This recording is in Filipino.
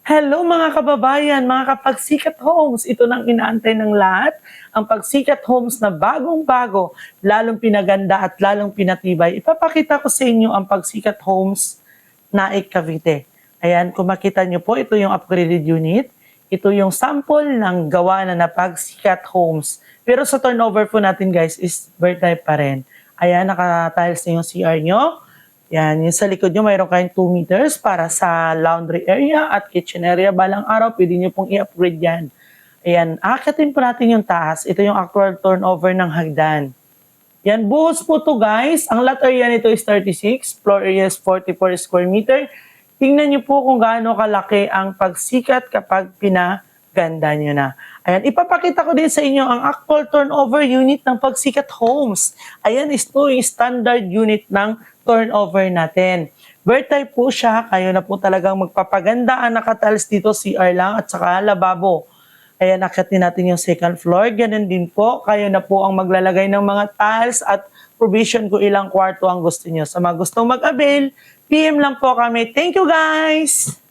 Hello mga kababayan, mga kapagsikat homes. Ito nang inaantay ng lahat, ang pagsikat homes na bagong-bago, lalong pinaganda at lalong pinatibay. Ipapakita ko sa inyo ang pagsikat homes na Cavite. Ayan, kung makita nyo po, ito yung upgraded unit. Ito yung sample ng gawa na pagsikat homes. Pero sa turnover po natin guys is bird type pa rin. Ayan, naka-tiles na yung CR nyo. Yan, yung sa likod nyo, mayroon kayong 2 meters para sa laundry area at kitchen area. Balang araw, pwede nyo pong i-upgrade yan. Ayan, akitin po natin yung taas. Ito yung actual turnover ng hagdan. Yan, buhos po to guys. Ang lot area nito is 36, floor area is 44 square meter. Tingnan nyo po kung gaano kalaki ang pagsikat kapag pinaganda nyo na. Ayan, ipapakita ko din sa inyo ang actual turnover unit ng pagsikat homes. Ayan, ito yung standard unit ng turnover natin. Bird type po siya, kayo na po talagang magpapaganda. Ang nakatiles dito, CR lang at saka lababo. Ayan, akitin natin yung second floor. Ganun din po, kayo na po ang maglalagay ng mga tiles at provision ko ilang kwarto ang gusto nyo. Sa mga gustong mag-avail, PM lang po kami. Thank you guys!